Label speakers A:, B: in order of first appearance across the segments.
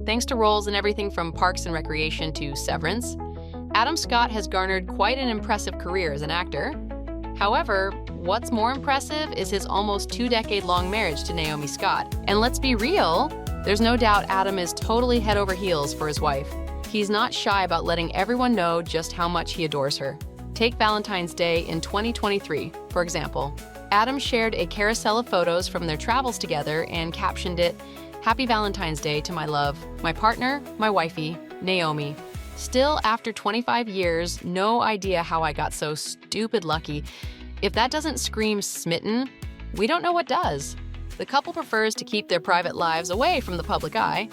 A: Thanks to roles in everything from Parks and Recreation to Severance, Adam Scott has garnered quite an impressive career as an actor. However, what's more impressive is his almost 2-decade-long marriage to Naomi Scott. And let's be real, there's no doubt Adam is totally head over heels for his wife. He's not shy about letting everyone know just how much he adores her. Take Valentine's Day in 2023, for example. Adam shared a carousel of photos from their travels together and captioned it, "Happy Valentine's Day to my love, my partner, my wifey, Naomi. Still, after 25 years, no idea how I got so stupid lucky. If that doesn't scream smitten, we don't know what does." The couple prefers to keep their private lives away from the public eye,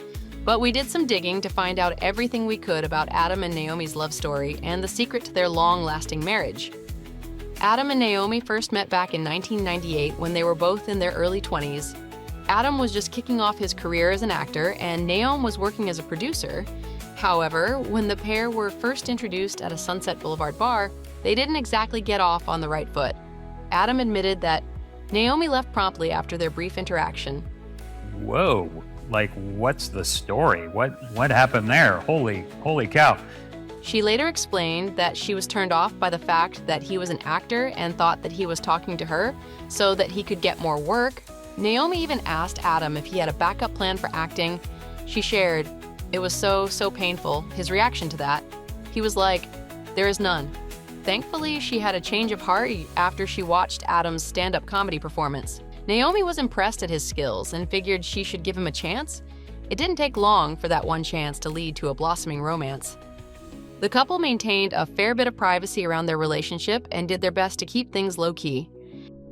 A: but we did some digging to find out everything we could about Adam and Naomi's love story and the secret to their long-lasting marriage. Adam and Naomi first met back in 1998 when they were both in their early 20s. Adam was just kicking off his career as an actor, and Naomi was working as a producer. However, when the pair were first introduced at a Sunset Boulevard bar, they didn't exactly get off on the right foot. Adam admitted that Naomi left promptly after their brief interaction.
B: Whoa, like what's the story? What happened there? Holy cow.
A: She later explained that she was turned off by the fact that he was an actor and thought that he was talking to her so that he could get more work. Naomi even asked Adam if he had a backup plan for acting. She shared, "It was so painful," his reaction to that. He was like, "There is none." Thankfully, she had a change of heart after she watched Adam's stand-up comedy performance. Naomi was impressed at his skills and figured she should give him a chance. It didn't take long for that one chance to lead to a blossoming romance. The couple maintained a fair bit of privacy around their relationship and did their best to keep things low-key.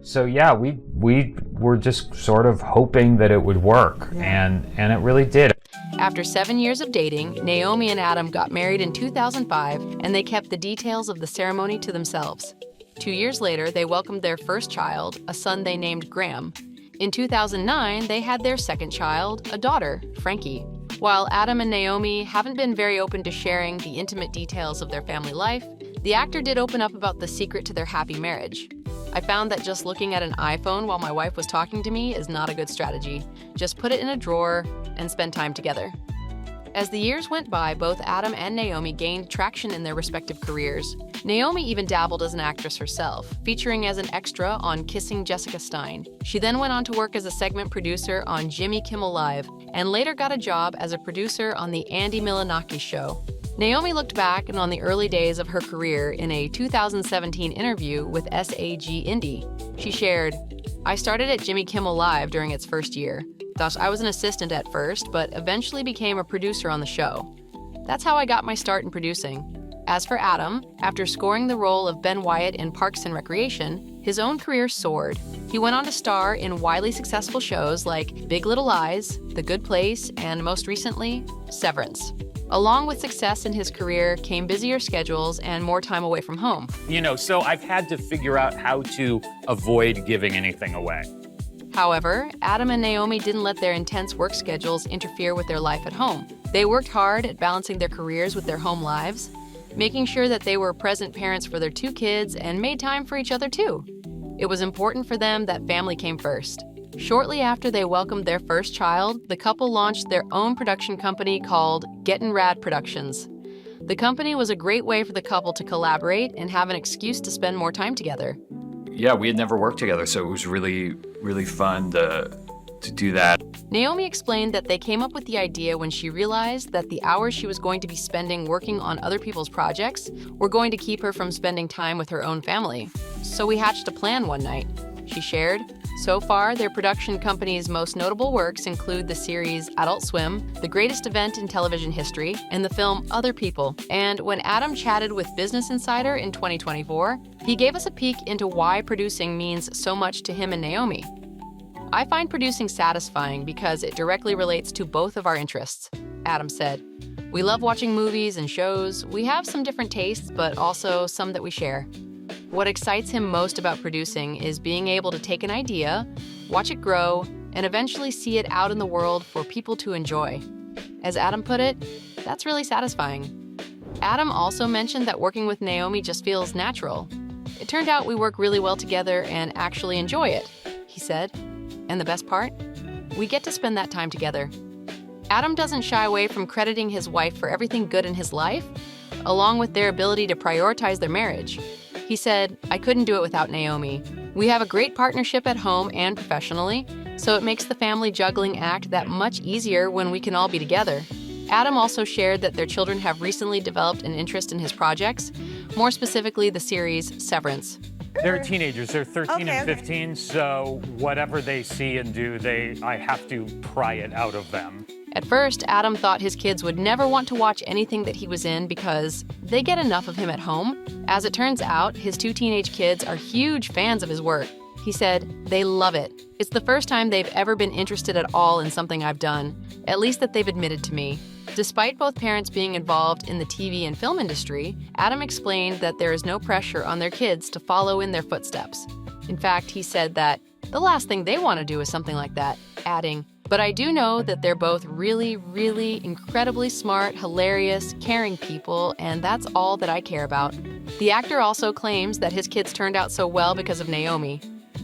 B: So yeah, we were just sort of hoping that it would work, and it really did.
A: After 7 years of dating, Naomi and Adam got married in 2005, and they kept the details of the ceremony to themselves. 2 years later, they welcomed their first child, a son they named Graham. In 2009, they had their second child, a daughter, Frankie. While Adam and Naomi haven't been very open to sharing the intimate details of their family life, the actor did open up about the secret to their happy marriage. "I found that just looking at an iPhone while my wife was talking to me is not a good strategy. Just put it in a drawer and spend time together." As the years went by, both Adam and Naomi gained traction in their respective careers. Naomi even dabbled as an actress herself, featuring as an extra on Kissing Jessica Stein. She then went on to work as a segment producer on Jimmy Kimmel Live, and later got a job as a producer on The Andy Milonakis Show. Naomi looked back on the early days of her career in a 2017 interview with SAG Indie. She shared, "I started at Jimmy Kimmel Live during its first year. Thought I was an assistant at first, but eventually became a producer on the show. That's how I got my start in producing." As for Adam, after scoring the role of Ben Wyatt in Parks and Recreation, his own career soared. He went on to star in widely successful shows like Big Little Lies, The Good Place, and most recently, Severance. Along with success in his career came busier schedules and more time away from home.
B: So I've had to figure out how to avoid giving anything away.
A: However, Adam and Naomi didn't let their intense work schedules interfere with their life at home. They worked hard at balancing their careers with their home lives, making sure that they were present parents for their 2 kids and made time for each other too. It was important for them that family came first. Shortly after they welcomed their first child, the couple launched their own production company called Gettin' Rad Productions. The company was a great way for the couple to collaborate and have an excuse to spend more time together.
C: Yeah, we had never worked together, so it was really fun to do that.
A: Naomi explained that they came up with the idea when she realized that the hours she was going to be spending working on other people's projects were going to keep her from spending time with her own family. So we hatched a plan one night. She shared, "So far, their production company's most notable works include the series Adult Swim, the greatest event in television history, and the film Other People." And when Adam chatted with Business Insider in 2024, he gave us a peek into why producing means so much to him and Naomi. "I find producing satisfying because it directly relates to both of our interests," Adam said. "We love watching movies and shows. We have some different tastes, but also some that we share. What excites him most about producing is being able to take an idea, watch it grow, and eventually see it out in the world for people to enjoy. As Adam put it, that's really satisfying." Adam also mentioned that working with Naomi just feels natural. "It turned out we work really well together and actually enjoy it," he said. "And the best part? We get to spend that time together." Adam doesn't shy away from crediting his wife for everything good in his life, along with their ability to prioritize their marriage. He said, "I couldn't do it without Naomi. We have a great partnership at home and professionally, so it makes the family juggling act that much easier when we can all be together." Adam also shared that their children have recently developed an interest in his projects, more specifically the series Severance.
D: They're teenagers. They're 13 and 15, so whatever they see and do, I have to pry it out of them.
A: At first, Adam thought his kids would never want to watch anything that he was in because they get enough of him at home. As it turns out, his 2 teenage kids are huge fans of his work. He said, "They love it. It's the first time they've ever been interested at all in something I've done, at least that they've admitted to me." Despite both parents being involved in the TV and film industry, Adam explained that there is no pressure on their kids to follow in their footsteps. In fact, he said that the last thing they want to do is something like that, adding, "But I do know that they're both really, really incredibly smart, hilarious, caring people, and that's all that I care about." The actor also claims that his kids turned out so well because of Naomi.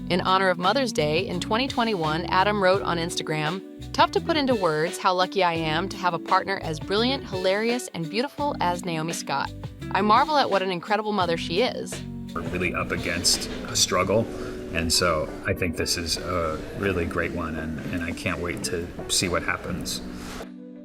A: In honor of Mother's Day in 2021, Adam wrote on Instagram, "Tough to put into words how lucky I am to have a partner as brilliant, hilarious, and beautiful as Naomi Scott. I marvel at what an incredible mother she is."
C: We're really up against a struggle, and so I think this is a really great one, and I can't wait to see what happens.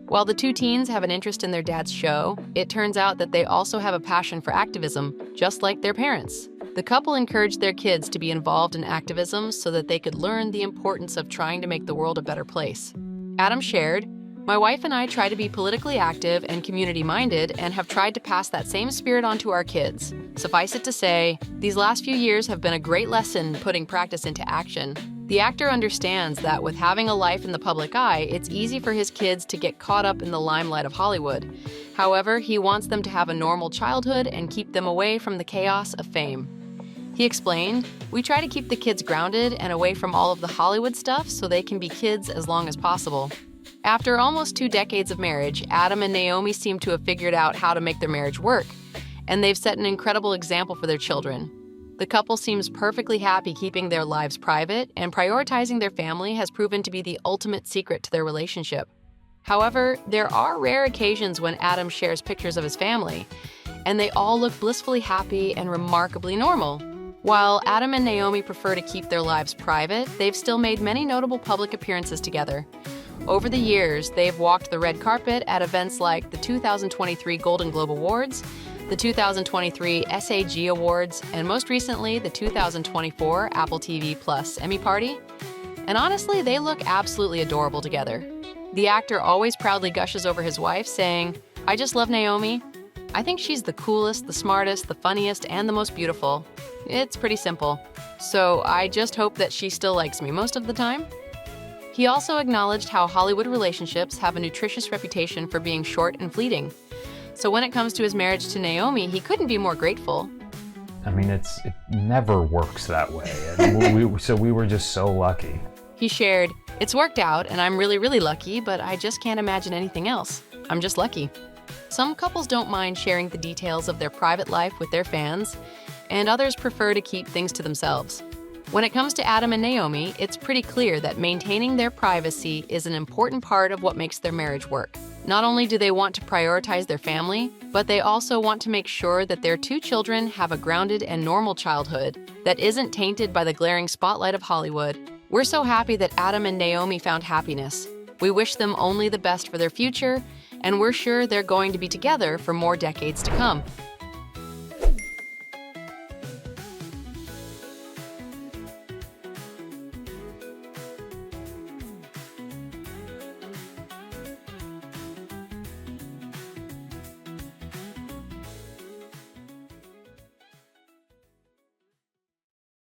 A: While the 2 teens have an interest in their dad's show, it turns out that they also have a passion for activism, just like their parents. The couple encouraged their kids to be involved in activism so that they could learn the importance of trying to make the world a better place. Adam shared, "My wife and I try to be politically active and community-minded and have tried to pass that same spirit on to our kids. Suffice it to say, these last few years have been a great lesson putting practice into action." The actor understands that with having a life in the public eye, it's easy for his kids to get caught up in the limelight of Hollywood. However, he wants them to have a normal childhood and keep them away from the chaos of fame. He explained, "We try to keep the kids grounded and away from all of the Hollywood stuff so they can be kids as long as possible." After almost 2 decades of marriage, Adam and Naomi seem to have figured out how to make their marriage work, and they've set an incredible example for their children. The couple seems perfectly happy keeping their lives private, and prioritizing their family has proven to be the ultimate secret to their relationship. However, there are rare occasions when Adam shares pictures of his family, and they all look blissfully happy and remarkably normal. While Adam and Naomi prefer to keep their lives private, they've still made many notable public appearances together. Over the years, they've walked the red carpet at events like the 2023 Golden Globe Awards, the 2023 SAG Awards, and most recently, the 2024 Apple TV Plus Emmy Party. And honestly, they look absolutely adorable together. The actor always proudly gushes over his wife, saying, "I just love Naomi. I think she's the coolest, the smartest, the funniest, and the most beautiful. It's pretty simple. So I just hope that she still likes me most of the time." He also acknowledged how Hollywood relationships have a nutritious reputation for being short and fleeting. So when it comes to his marriage to Naomi, he couldn't be more grateful.
B: I mean, it never works that way. And so we were just so lucky.
A: He shared, "It's worked out, and I'm really, really lucky, but I just can't imagine anything else. I'm just lucky." Some couples don't mind sharing the details of their private life with their fans, and others prefer to keep things to themselves. When it comes to Adam and Naomi, it's pretty clear that maintaining their privacy is an important part of what makes their marriage work. Not only do they want to prioritize their family, but they also want to make sure that their 2 children have a grounded and normal childhood that isn't tainted by the glaring spotlight of Hollywood. We're so happy that Adam and Naomi found happiness. We wish them only the best for their future, and we're sure they're going to be together for more decades to come.